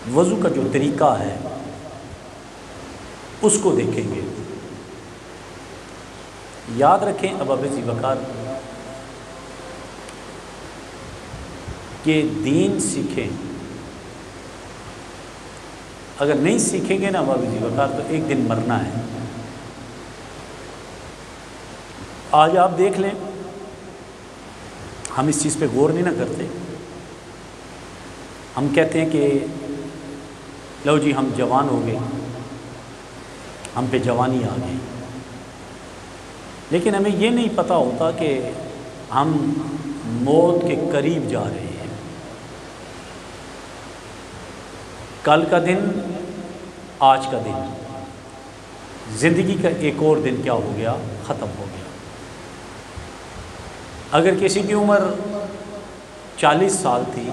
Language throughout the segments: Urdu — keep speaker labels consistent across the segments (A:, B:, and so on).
A: وضو کا جو طریقہ ہے اس کو دیکھیں گے۔ یاد رکھیں ابا ذی وقار کہ دین سیکھیں، اگر نہیں سیکھیں گے نا ابا ذی وقار تو ایک دن مرنا ہے۔ آج آپ دیکھ لیں، ہم اس چیز پہ غور نہیں نہ کرتے، ہم کہتے ہیں کہ لو جی ہم جوان ہو گئے، ہم پہ جوانی آ گئی، لیکن ہمیں یہ نہیں پتہ ہوتا کہ ہم موت کے قریب جا رہے ہیں۔ کل کا دن، آج کا دن، زندگی کا ایک اور دن کیا ہو گیا؟ ختم ہو گیا۔ اگر کسی کی عمر 40 سال تھی،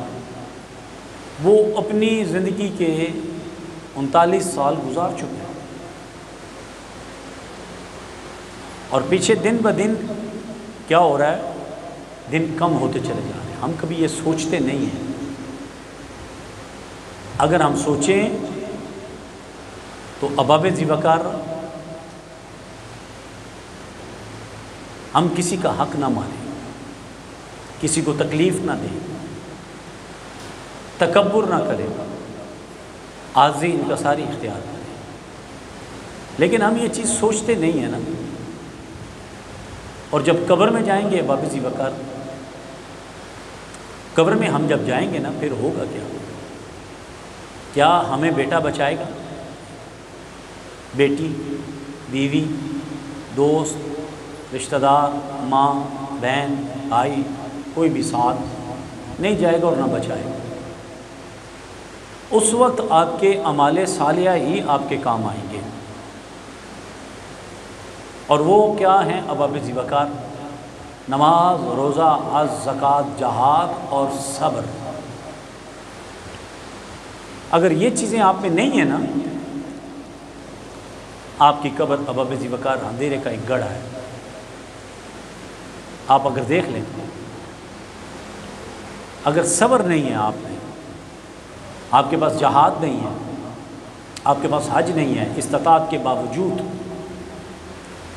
A: وہ اپنی زندگی کے 39 سال گزار چکے ہیں، اور پیچھے دن بہ دن کیا ہو رہا ہے؟ دن کم ہوتے چلے جا رہے ہیں۔ ہم کبھی یہ سوچتے نہیں ہیں۔ اگر ہم سوچیں تو ابا ذی وقار ہم کسی کا حق نہ مانیں، کسی کو تکلیف نہ دیں، تکبر نہ کریں، عاجزی انکساری اختیار کریں، لیکن ہم یہ چیز سوچتے نہیں ہیں نا۔ اور جب قبر میں جائیں گے ابا ذی وقار، قبر میں ہم جب جائیں گے نا، پھر ہوگا کیا ہمیں بیٹا بچائے گا؟ بیٹی، بیوی، دوست، رشتہ دار، ماں، بہن، بھائی، کوئی بھی ساتھ نہیں جائے گا اور نہ بچائے گا۔ اس وقت آپ کے اعمال صالحہ ہی آپ کے کام آئیں گے، اور وہ کیا ہیں ابا ذی وقار؟ نماز، روزہ، حج، زکوٰۃ، جہاد اور صبر۔ اگر یہ چیزیں آپ میں نہیں ہیں نا، آپ کی قبر ابا ذی وقار اندھیرے کا ایک گڑھا ہے۔ آپ اگر دیکھ لیں، اگر صبر نہیں ہے آپ میں، آپ کے پاس جہاد نہیں ہے، آپ کے پاس حج نہیں ہے استطاعت کے باوجود،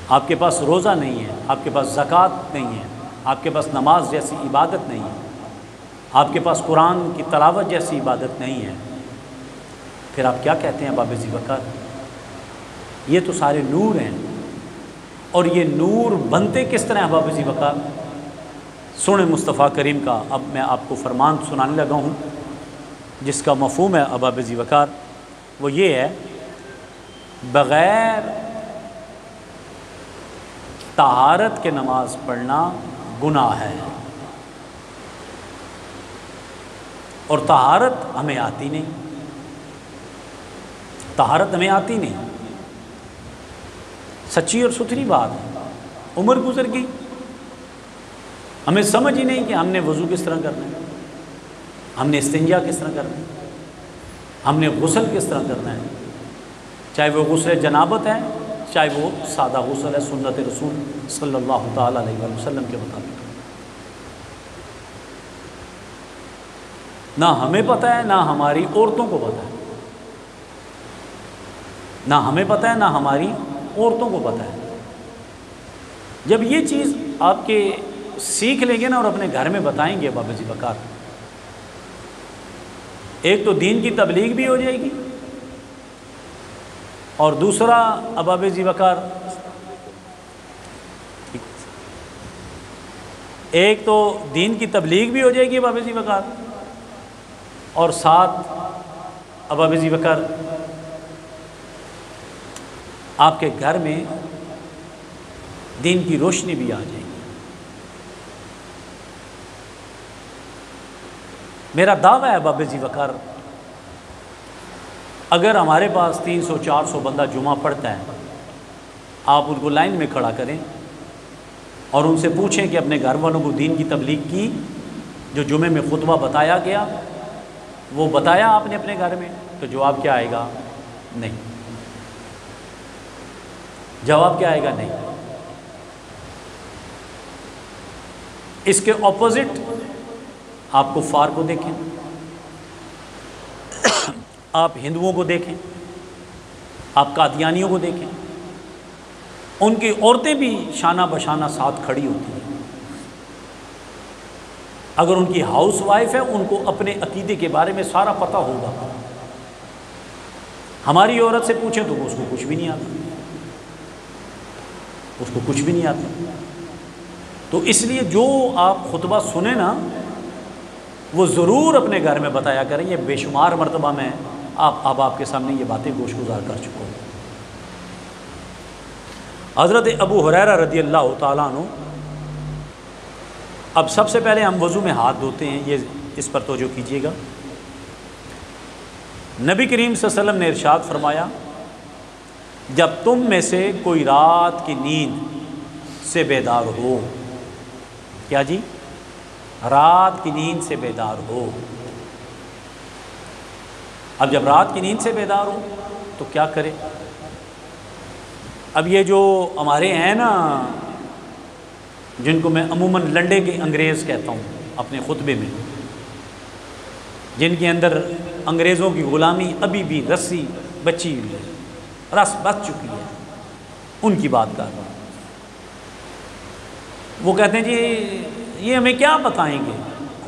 A: آپ کے پاس روزہ نہیں ہے، آپ کے پاس زکوٰۃ نہیں ہے، آپ کے پاس نماز جیسی عبادت نہیں ہے، آپ کے پاس قرآن کی تلاوت جیسی عبادت نہیں ہے، پھر آپ کیا کہتے ہیں ابا ذی وقار؟ یہ تو سارے نور ہیں، اور یہ نور بنتے کس طرح ابا ذی وقار؟ سنیں مصطفیٰ کریم کا، اب میں آپ کو فرمان سنانے لگا ہوں جس کا مفہوم ہے ابا ذی وقار، وہ یہ ہے: بغیر طہارت کے نماز پڑھنا گناہ ہے، اور طہارت ہمیں آتی نہیں، طہارت ہمیں آتی نہیں۔ سچی اور ستھری بات ہے، عمر گزر گئی، ہمیں سمجھ ہی نہیں کہ ہم نے وضو کس طرح کرنا ہے، ہم نے استنجا کس طرح کرنا ہے، ہم نے غسل کس طرح کرنا ہے، چاہے وہ غسل جنابت ہے، چاہے وہ سادہ غسل ہے سنت رسول صلی اللہ تعالیٰ علیہ وسلم کے مطابق۔ نہ ہمیں پتہ ہے، نہ ہماری عورتوں کو پتہ ہے، نہ ہمیں پتہ ہے، نہ ہماری عورتوں کو پتہ ہے۔ جب یہ چیز آپ کے سیکھ لیں گے نا اور اپنے گھر میں بتائیں گے ابا ذی وقار، ایک تو دین کی تبلیغ بھی ہو جائے گی، اور دوسرا ابا ذی وقار ایک تو دین کی تبلیغ بھی ہو جائے گی ابا ذی وقار، اور ساتھ ابا ذی وقار آپ کے گھر میں دین کی روشنی بھی آ جائے گی۔ میرا دعویٰ ہے ابا ذی وقار، اگر ہمارے پاس 300-400 بندہ جمعہ پڑھتا ہے، آپ ان کو لائن میں کھڑا کریں اور ان سے پوچھیں کہ اپنے گھر والوں کو دین کی تبلیغ کی، جو جمعے میں خطبہ بتایا گیا وہ بتایا آپ نے اپنے گھر میں، تو جواب کیا آئے گا؟ نہیں۔ جواب کیا آئے گا؟ نہیں۔ اس کے اپوزٹ آپ کفار کو دیکھیں، آپ ہندوؤں کو دیکھیں، آپ قادیانیوں کو دیکھیں، ان کی عورتیں بھی شانہ بشانہ ساتھ کھڑی ہوتی ہیں۔ اگر ان کی ہاؤس وائف ہے ان کو اپنے عقیدے کے بارے میں سارا پتہ ہوگا۔ ہماری عورت سے پوچھیں تو اس کو کچھ بھی نہیں آتا، اس کو کچھ بھی نہیں آتا۔ تو اس لیے جو آپ خطبہ سنیں نا وہ ضرور اپنے گھر میں بتایا کریں۔ یہ بے شمار مرتبہ میں آپ کے سامنے یہ باتیں گوش گزار کر چکا ہوں۔ حضرت ابو ہریرہ رضی اللہ تعالیٰ عنہ، اب سب سے پہلے ہم وضو میں ہاتھ دھوتے ہیں، یہ اس پر توجہ کیجیے گا۔ نبی کریم صلی اللہ علیہ وسلم نے ارشاد فرمایا، جب تم میں سے کوئی رات کی نیند سے بیدار ہو، کیا جی؟ رات کی نیند سے بیدار ہو۔ اب جب رات کی نیند سے بیدار ہو تو کیا کرے؟ اب یہ جو ہمارے ہیں نا، جن کو میں عموماً لنڈے کے انگریز کہتا ہوں اپنے خطبے میں، جن کے اندر انگریزوں کی غلامی ابھی بھی رسی بچی ہوئی ہے، رس بچ چکی ہے، ان کی بات کر رہا ہوں۔ وہ کہتے ہیں جی یہ ہمیں کیا بتائیں گے؟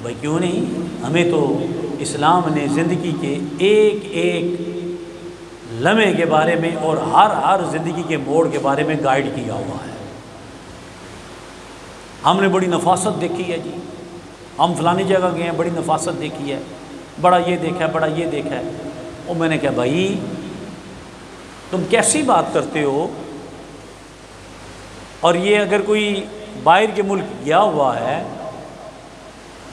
A: بھائی کیوں نہیں، ہمیں تو اسلام نے زندگی کے ایک ایک لمحے کے بارے میں اور ہر زندگی کے موڑ کے بارے میں گائیڈ کیا ہوا ہے۔ ہم نے بڑی نفاست دیکھی ہے جی، ہم فلانی جگہ گئے ہیں، بڑی نفاست دیکھی ہے، بڑا یہ دیکھا ہے، بڑا یہ دیکھا ہے۔ اور میں نے کہا بھائی تم کیسی بات کرتے ہو؟ اور یہ اگر کوئی باہر کے ملک گیا ہوا ہے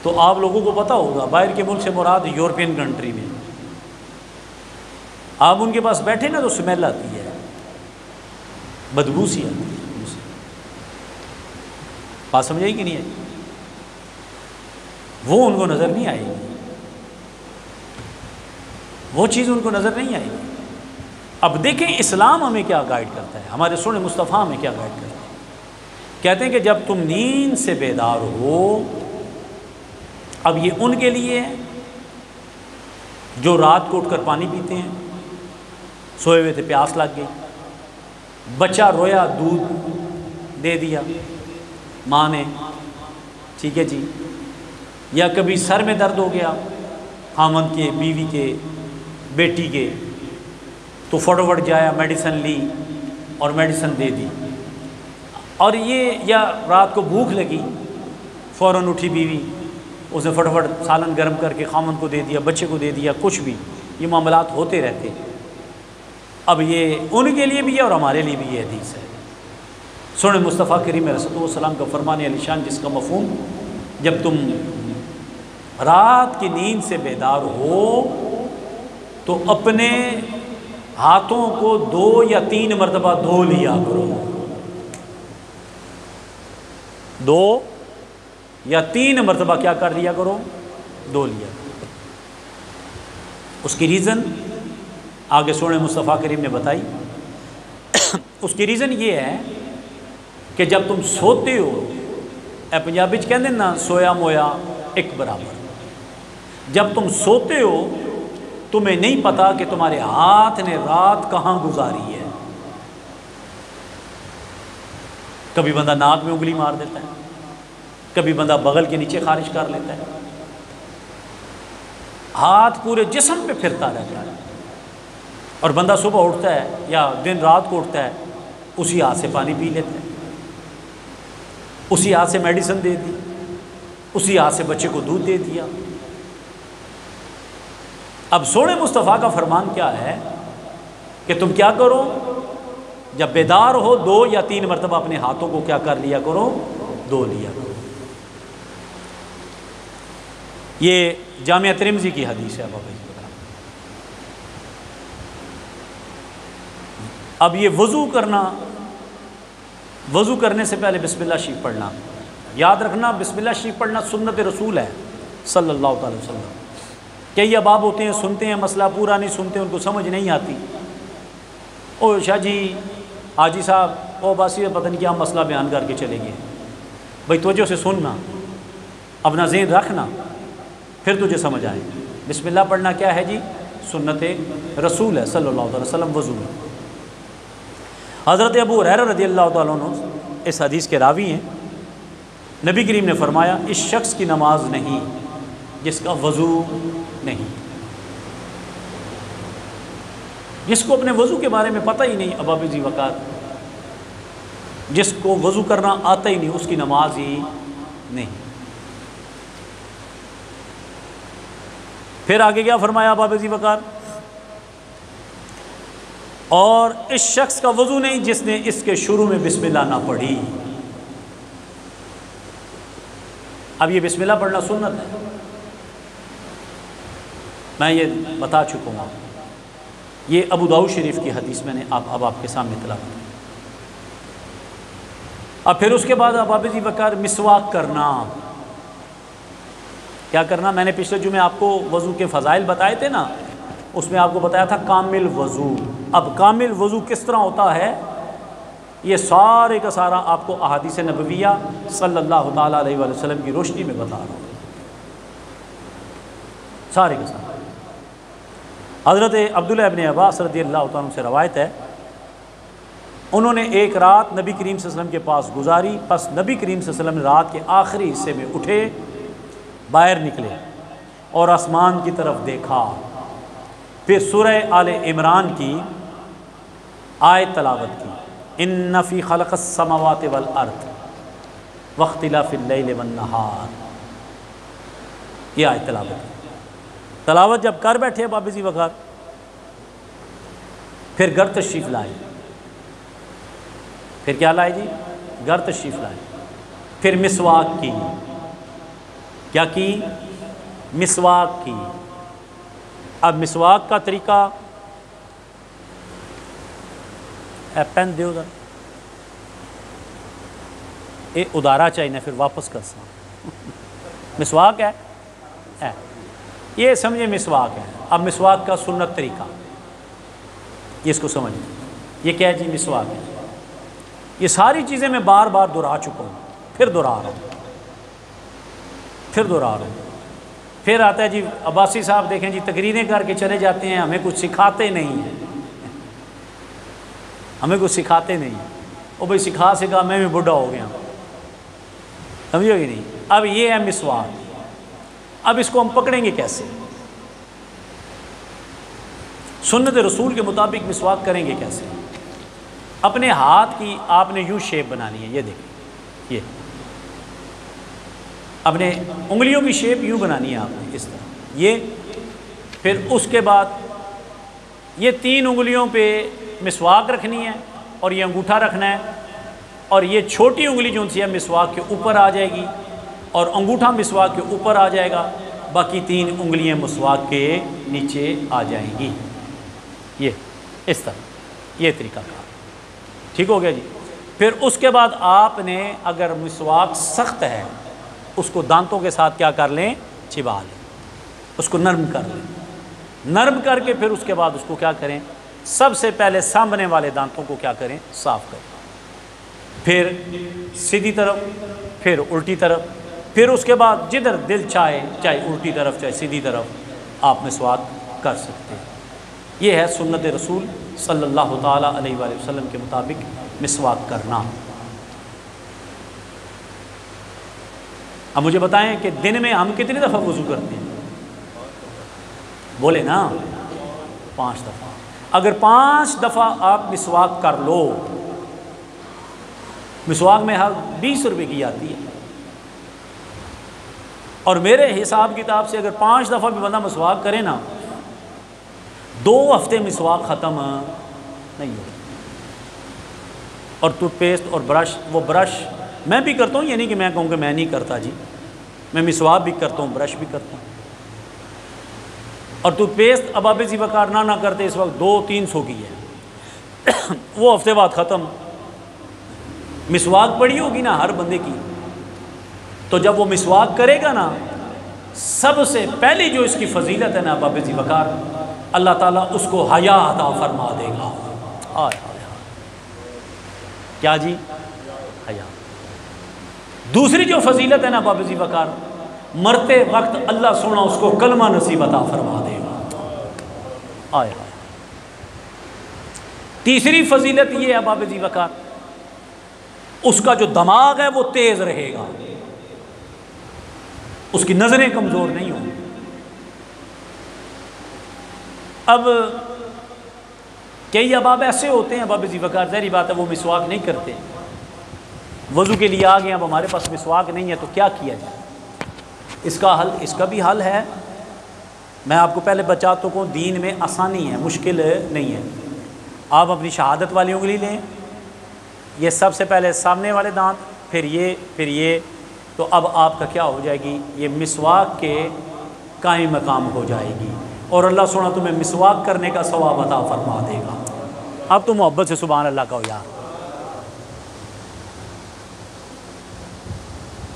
A: تو آپ لوگوں کو پتہ ہوگا، باہر کے ملک سے مراد یورپین کنٹری میں آپ ان کے پاس بیٹھے نا تو سمیل آتی ہے، بدبو سی آتی ہے۔ بات سمجھائی کہ نہیں آئی؟ وہ ان کو نظر نہیں آئے گی، وہ چیز ان کو نظر نہیں آئے گی۔ اب دیکھیں اسلام ہمیں کیا گائیڈ کرتا ہے، ہمارے سنن مصطفیٰ ہمیں کیا گائیڈ کرتا ہے۔ کہتے ہیں کہ جب تم نیند سے بیدار ہو، اب یہ ان کے لیے جو رات کو اٹھ کر پانی پیتے ہیں، سوئے ہوئے تھے پیاس لگ گئی، بچہ رویا دودھ دے دیا ماں نے، ٹھیک ہے جی، یا کبھی سر میں درد ہو گیا خامند کے، بیوی کے، بیٹی کے، تو فٹافٹ جایا میڈیسن لی اور میڈیسن دے دی۔ اور یہ یا رات کو بھوک لگی، فوراً اٹھی بیوی، اس نے فٹافٹ سالن گرم کر کے خامند کو دے دیا، بچے کو دے دیا، کچھ بھی، یہ معاملات ہوتے رہتے۔ اب یہ ان کے لیے بھی ہے اور ہمارے لیے بھی یہ حدیث ہے۔ سنن مصطفیٰ کریم علیہ الصلوۃ والسلام کا فرمان علی شان، جس کا مفہوم جب تم رات کی نیند سے بیدار ہو تو اپنے ہاتھوں کو 2 یا 3 مرتبہ دھو لیا کرو، 2 یا 3 مرتبہ کیا کر لیا کرو؟ دھو لیا کرو۔ اس کی ریزن آگے سنن مصطفیٰ کریم نے بتائی۔ اس کی ریزن یہ ہے کہ جب تم سوتے ہو، اے پنجابی چ کہندے نا سویا مویا ایک برابر، جب تم سوتے ہو تمہیں نہیں پتا کہ تمہارے ہاتھ نے رات کہاں گزاری ہے۔ کبھی بندہ ناک میں انگلی مار دیتا ہے، کبھی بندہ بغل کے نیچے خارج کر لیتا ہے، ہاتھ پورے جسم پہ پھرتا رہتا ہے، اور بندہ صبح اٹھتا ہے یا دن رات کو اٹھتا ہے اسی ہاتھ سے پانی پی لیتا ہے، اسی ہاتھ سے میڈیسن دے دی، اسی ہاتھ سے بچے کو دودھ دے دیا۔ اب سنن مصطفیٰ کا فرمان کیا ہے کہ تم کیا کرو؟ جب بیدار ہو 2 یا 3 مرتبہ اپنے ہاتھوں کو کیا کر لیا کرو؟ دھو لیا کرو۔ یہ جامعہ ترمذی کی حدیث ہے۔ اب یہ وضو کرنا، وضو کرنے سے پہلے بسم اللہ شریف پڑھنا، یاد رکھنا بسم اللہ شریف پڑھنا سنت رسول ہے صلی اللہ تعالی وسلم۔ کئی احباب ہوتے ہیں سنتے ہیں، مسئلہ پورا نہیں سنتے، ان کو سمجھ نہیں آتی، او شاہ جی حاجی صاحب او باسی پتہ نہیں کیا مسئلہ بیان کر کے چلے گئے۔ بھائی توجہ سے سننا، اپنا ذہن رکھنا، پھر تجھے سمجھ آئے۔ بسم اللہ پڑھنا کیا ہے جی؟ سنت رسول ہے صلی اللہ علیہ وسلم وضو میں۔ حضرت ابو ہریرہ رضی اللہ تعالیٰ عنہ اس حدیث کے راوی ہیں، نبی کریم نے فرمایا اس شخص کی نماز نہیں جس کا وضو نہیں، جس کو اپنے وضو کے بارے میں پتہ ہی نہیں، ابا ذی وقار، جس کو وضو کرنا آتا ہی نہیں، اس کی نماز ہی نہیں۔ پھر آگے کیا فرمایا ابا ذی وقار؟ اور اس شخص کا وضو نہیں جس نے اس کے شروع میں بسم اللہ نہ پڑھی۔ اب یہ بسم اللہ پڑھنا سنت ہے، میں یہ بتا چکا ہوں۔ یہ ابو داؤد شریف کی حدیث میں نے اب آپ کے سامنے تلاوت کی۔ اب پھر اس کے بعد ابا ذی وقار مسواک کرنا، کیا کرنا؟ میں نے پچھلے جمعے آپ کو وضو کے فضائل بتائے تھے نا، اس میں آپ کو بتایا تھا کامل وضو۔ اب کامل وضو کس طرح ہوتا ہے، یہ سارے کا سارا آپ کو احادیث نبویہ صلی اللہ تعالیٰ علیہ وآلہ وسلم کی روشنی میں بتا رہا ہوں، سارے کا سارا۔ حضرت عبداللہ ابن عباس رضی اللہ تعالیٰ عنہ سے روایت ہے، انہوں نے ایک رات نبی کریم صلی اللہ علیہ وسلم کے پاس گزاری، پس نبی کریم صلی اللہ علیہ وسلم نے رات کے آخری حصے میں اٹھے، باہر نکلے اور آسمان کی طرف دیکھا، پھر سورہ آل عمران کی آیت تلاوت کی، ان فی خلق السماوات والارض واختلاف اللیل والنہار، یہ آیت تلاوت کی۔ تلاوت جب کر بیٹھے ابا ذی وقار، پھر گھر تشریف لائے، پھر کیا لائے جی؟ گھر تشریف لائے، پھر مسواک کی، کیا کی؟ مسواک کی۔ اب مسواک کا طریقہ، پین دیو ذرا، اے ادارا چاہیے پھر واپس کر سا۔ مسواک ہے، یہ سمجھے مسواک ہے۔ اب مسواک کا سنت طریقہ، یہ اس کو سمجھیں، یہ کیا ہے جی؟ مسواک ہے۔ یہ ساری چیزیں میں بار بار دہرا چکا ہوں، پھر دہرا رہا ہوں، پھر دہرا رہا ہوں۔ پھر آتا ہے جی عباسی صاحب دیکھیں جی تقریریں کر کے چلے جاتے ہیں، ہمیں کچھ سکھاتے نہیں ہیں، ہمیں کچھ سکھاتے نہیں ہیں۔ او بھائی سکھا میں بھی بڈھا ہو گیا، سمجھو گی نہیں؟ اب یہ ہے مسواک، اب اس کو ہم پکڑیں گے کیسے؟ سنت رسول کے مطابق مسواک کریں گے کیسے؟ اپنے ہاتھ کی آپ نے یوں شیپ بنانی ہے، یہ دیکھیں، یہ اپنے انگلیوں کی شیپ یوں بنانی ہے آپ نے، اس طرح یہ۔ پھر اس کے بعد یہ 3 انگلیوں پہ مسواک رکھنی ہے اور یہ انگوٹھا رکھنا ہے، اور یہ چھوٹی انگلی جو سی ہے مسواک کے اوپر آ جائے گی اور انگوٹھا مسواک کے اوپر آ جائے گا، باقی 3 انگلیاں مسواک کے نیچے آ جائیں گی، یہ اس طرح، یہ طریقہ کار، ٹھیک ہو گیا جی۔ پھر اس کے بعد آپ نے اگر مسواک سخت ہے اس کو دانتوں کے ساتھ کیا کر لیں؟ چبا لیں، اس کو نرم کر لیں، نرم کر کے پھر اس کے بعد اس کو کیا کریں؟ سب سے پہلے سامنے والے دانتوں کو کیا کریں؟ صاف کریں، پھر سیدھی طرف، پھر الٹی طرف، پھر اس کے بعد جدھر دل چاہے الٹی طرف چاہے سیدھی طرف آپ مسواک کر سکتے ہیں۔ یہ ہے سنت رسول صلی اللہ تعالیٰ علیہ وآلہ وسلم کے مطابق مسواک کرنا۔ اب مجھے بتائیں کہ دن میں ہم کتنی دفعہ وضو کرتے ہیں؟ بولے نا، 5 دفعہ۔ اگر 5 دفعہ آپ مسواک کر لو، مسواک میں ہر 20 روپے کی آتی ہے، اور میرے حساب کتاب سے اگر 5 دفعہ بھی بندہ مسواک کرے نا، 2 ہفتے مسواک ختم نہیں ہو۔ اور ٹوتھ پیسٹ اور برش، وہ برش میں بھی کرتا ہوں، یہ نہیں کہ میں کہوں کہ میں نہیں کرتا جی، میں مسواک بھی کرتا ہوں، برش بھی کرتا ہوں۔ اور ٹوتھ پیسٹ اب آپ ذی وقار نہ کرتے اس وقت 200-300 کی ہے، وہ ہفتے بعد ختم۔ مسواک پڑی ہوگی نا ہر بندے کی، تو جب وہ مسواک کرے گا نا، سب سے پہلی جو اس کی فضیلت ہے نا اب ذی وقار، اللہ تعالیٰ اس کو حیا عطا فرما دے گا۔ کیا جی؟ حیا۔ دوسری جو فضیلت ہے نا اب ذی وقار، مرتے وقت اللہ سونا اس کو کلمہ نصیب عطا فرما دے گا۔ آئے آئے۔ تیسری فضیلت یہ ہے باب ذی وقار، اس کا جو دماغ ہے وہ تیز رہے گا، اس کی نظریں کمزور نہیں ہوں گی۔ اب کئی احباب ایسے ہوتے ہیں باب ذی وقار، ظاہری بات ہے وہ مسواک نہیں کرتے، وضو کے لیے آ گئے، اب ہمارے پاس مسواک نہیں ہے تو کیا کیا جائے؟ اس کا حل، اس کا بھی حل ہے۔ میں آپ کو پہلے بتاتا ہوں، دین میں آسانی ہے، مشکل نہیں ہے۔ آپ اپنی شہادت والی انگلی لیں، یہ سب سے پہلے سامنے والے دانت، پھر یہ، تو اب آپ کا کیا ہو جائے گی؟ یہ مسواک کے قائم مقام ہو جائے گی، اور اللہ سونا تمہیں مسواک کرنے کا ثواب عطا فرما دے گا۔ اب تو محبت سے سبحان اللہ کہو یار،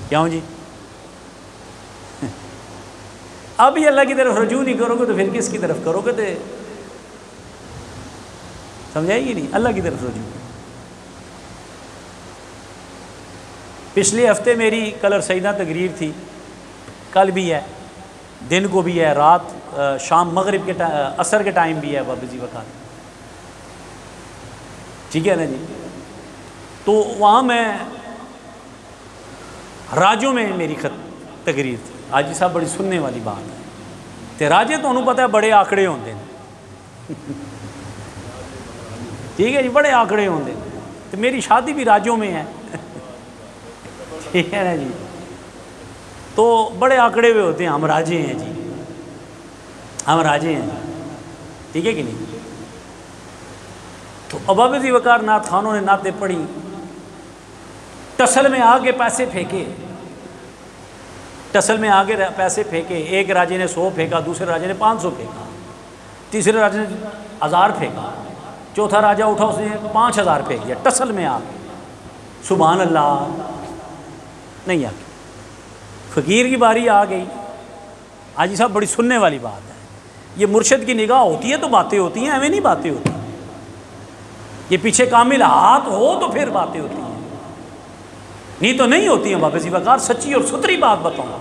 A: کیوں جی؟ اب یہ اللہ کی طرف رجوع نہیں کرو گے تو پھر کس کی طرف کرو گے؟ تو سمجھائے گی نہیں، اللہ کی طرف رجوع۔ پچھلے ہفتے میری کلر سیدہ تقریر تھی، کل بھی ہے، دن کو بھی ہے، رات شام مغرب کے عصر کے ٹائم بھی ہے باب ذی وقار، ٹھیک ہے نا جی؟ تو وہاں میں راجوں میں میری تقریر تھی۔ حاجی صاحب بڑی سننے والی بات ہے، تے راجے تو انہوں پتہ ہے بڑے آکڑے ہوندے ہیں، ٹھیک ہے جی، بڑے آکڑے ہوندے ہیں، تو میری شادی بھی راجوں میں ہے، ٹھیک ہے نا جی؟ تو بڑے آکڑے ہوئے ہوتے ہیں، ہم راجے ہیں جی، ہم راجے ہیں جی، ٹھیک ہے کہ نہیں؟ تو باب ذی وقار نعت خانوں نے نعتیں پڑھی، ٹسل میں آگے پیسے پھینکے، ٹسل میں آگے پیسے پھینکے، ایک راجے نے 100 پھینکا، دوسرے راجے نے 500 پھینکا، تیسرے راجے نے 1000 پھینکا، چوتھا راجہ اٹھا اس نے 5000 پھینک دیا ٹسل میں آگے، سبحان اللہ نہیں آگے۔ فقیر کی باری آ گئی، حاجی صاحب بڑی سننے والی بات ہے، یہ مرشد کی نگاہ ہوتی ہے تو باتیں ہوتی ہیں، ایویں نہیں باتیں ہوتی، یہ پیچھے کامل ہاتھ ہو تو پھر باتیں ہوتی ہیں، نہیں تو نہیں ہوتی ہیں باب ذی وقار۔ سچی اور ستھری بات بتاؤں،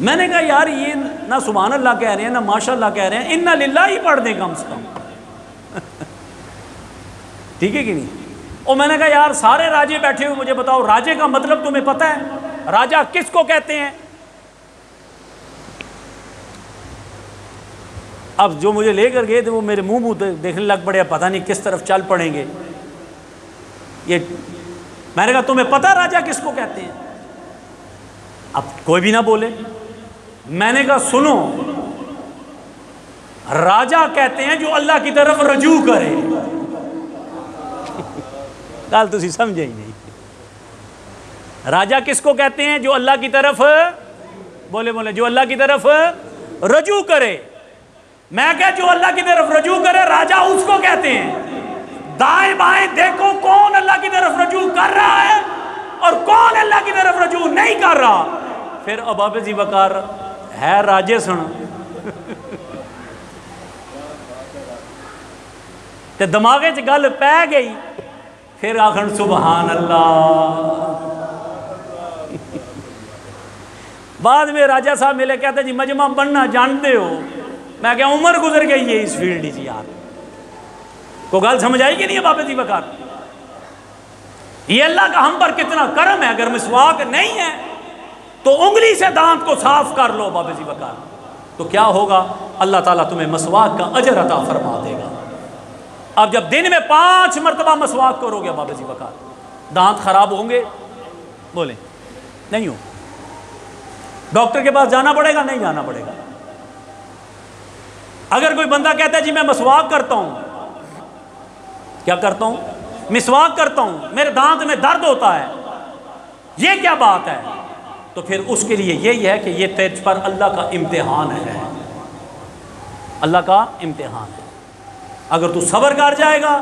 A: میں نے کہا یار یہ نہ سبحان اللہ کہہ رہے ہیں نہ ماشاء اللہ کہہ رہے ہیں، انا للہ ہی پڑھ دیں کم سے کم، ٹھیک ہے کہ نہیں؟ اور میں نے کہا یار سارے راجے بیٹھے ہوئے، مجھے بتاؤ راجے کا مطلب تمہیں پتہ ہے؟ راجہ کس کو کہتے ہیں؟ اب جو مجھے لے کر گئے تھے وہ میرے منہ دیکھنے لگ پڑے، پتہ نہیں کس طرف چل پڑیں گے یہ۔ میں نے کہا تمہیں پتہ راجہ کس کو کہتے ہیں؟ اب کوئی بھی نہ بولے۔ میں نے کہا سنو، راجہ کہتے ہیں جو اللہ کی طرف رجوع کرے۔ کل تسی سمجھے ہی نہیں، راجہ کس کو کہتے ہیں؟ جو اللہ کی طرف، بولے جو اللہ کی طرف رجوع کرے۔ میں کہا جو اللہ کی طرف رجوع کرے راجہ اس کو کہتے ہیں۔ دائیں بائیں دیکھو کون اللہ کی طرف رجوع کر رہا ہے اور کون اللہ کی طرف رجوع نہیں کر رہا۔ پھر باب ذی وقار ہے راجے سن تے دماغے چ گل پہ گئی، پھر آخر سبحان اللہ۔ بعد میں راجہ صاحب ملے، کہتے جی مجمع بننا جانتے ہو؟ میں کہا عمر گزر گئی ہے اس فیلڈ جی یار، کو گل سمجھ آئی کہ نہیں ہے باب ذی وقار؟ یہ اللہ کا ہم پر کتنا کرم ہے، اگر مسواک نہیں ہے تو انگلی سے دانت کو صاف کر لو باب ذی وقار، تو کیا ہوگا؟ اللہ تعالیٰ تمہیں مسواک کا اجر عطا فرما دے گا۔ اب جب دن میں 5 مرتبہ مسواک کرو گے باب ذی وقار، دانت خراب ہوں گے؟ بولیں نہیں ہو؟ ڈاکٹر کے پاس جانا پڑے گا؟ نہیں جانا پڑے گا۔ اگر کوئی بندہ کہتا ہے جی میں مسواک کرتا ہوں، کیا کرتا ہوں؟ مسواک کرتا ہوں، میرے دانت میں درد ہوتا ہے، یہ کیا بات ہے؟ تو پھر اس کے لیے یہی ہے کہ یہ تجھ پر اللہ کا امتحان ہے، اللہ کا امتحان ہے۔ اگر تو صبر کر جائے گا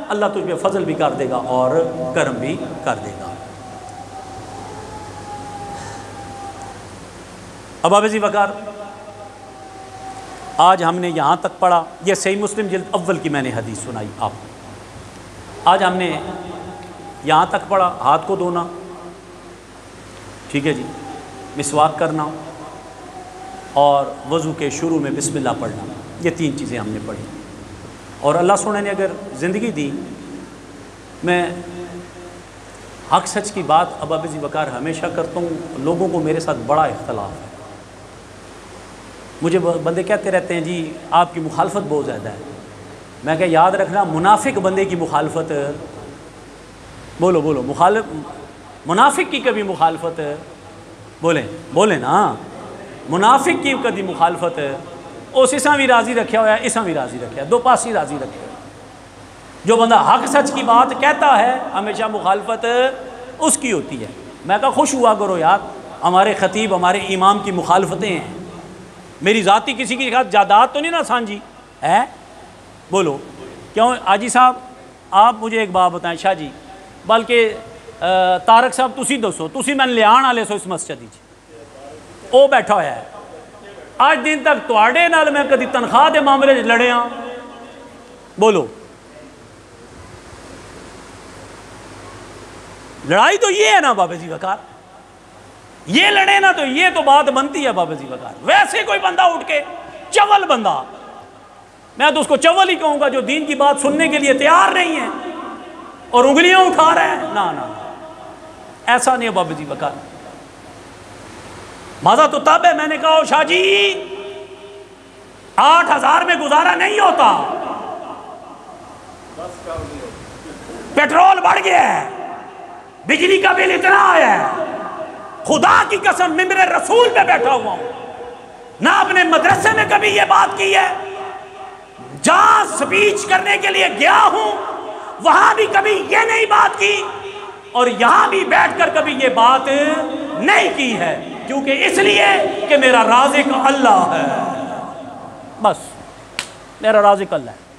A: اللہ تجھ پہ فضل بھی کر دے گا اور کرم بھی کر دے گا۔ اب باب ذی وقار آج ہم نے یہاں تک پڑھا، یہ صحیح مسلم جلد اول کی میں نے حدیث سنائی آپ کو۔ آج ہم نے یہاں تک پڑھا، ہاتھ کو دھونا، ٹھیک ہے جی، مسواک کرنا اور وضو کے شروع میں بسم اللہ پڑھنا۔ یہ 3 چیزیں ہم نے پڑھی، اور اللہ سونے نے اگر زندگی دی، میں حق سچ کی بات ابا ذی وقار ہمیشہ کرتا ہوں، لوگوں کو میرے ساتھ بڑا اختلاف ہے، مجھے بندے کہتے رہتے ہیں جی آپ کی مخالفت بہت زیادہ ہے، میں کہ یاد رکھنا منافق بندے کی مخالفت، بولو بولو، منافق کی کبھی مخالفت، بولیں نا، منافق کی کبھی مخالفت اس اساں بھی راضی رکھیا ہوا ہے، اساں بھی راضی رکھیا، دو پاسی راضی رکھیا، جو بندہ حق سچ کی بات کہتا ہے ہمیشہ مخالفت اس کی ہوتی ہے۔ میں کہا خوش ہوا کرو یار، ہمارے خطیب ہمارے امام کی مخالفتیں ہیں، میری ذاتی کسی کی جائیداد تو نہیں نا سانجی ہے، بولو کیوں؟ حاجی صاحب آپ مجھے ایک بات بتائیں شاہ جی، بلکہ طارق صاحب تسی دسو، تسی میں لیان والے سو اس مسجد او بیٹھا ہوا ہے، آج دن تک تواڈے نال میں کدی تنخواہ دے معاملے لڑے ہاں؟ بولو، لڑائی تو یہ ہے نا بابا ذی وقار، یہ لڑے نا تو یہ تو بات بنتی ہے بابا ذی وقار۔ ویسے کوئی بندہ اٹھ کے چول بندہ، میں تو اس کو چول ہی کہوں گا جو دین کی بات سننے کے لیے تیار نہیں ہے اور انگلیاں اٹھا رہے ہیں، نا ایسا نہیں ہے بابا ذی وقار۔ مزہ تو تب ہے، میں نے کہا شاہ جی 8,000 میں گزارا نہیں ہوتا، پیٹرول بڑھ گیا ہے، بجلی کا بل اتنا آیا ہے، خدا کی قسم ممبر رسول پہ بیٹھا ہوا ہوں، نہ اپنے مدرسے میں کبھی یہ بات کی ہے، جہاں سپیچ کرنے کے لیے گیا ہوں وہاں بھی کبھی یہ نہیں بات کی، اور یہاں بھی بیٹھ کر کبھی یہ بات نہیں کی ہے، کیونکہ اس لیے کہ میرا رازق اللہ ہے، بس میرا رازق اللہ ہے۔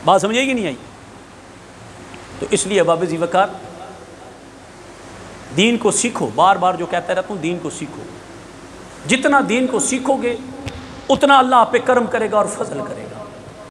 A: بات سمجھے گی نہیں آئی؟ تو اس لیے بابا ذی وقار دین کو سیکھو، بار بار جو کہتا رہتا ہوں دین کو سیکھو، جتنا دین کو سیکھو گے اتنا اللہ آپ پہ کرم کرے گا اور فضل کرے گا۔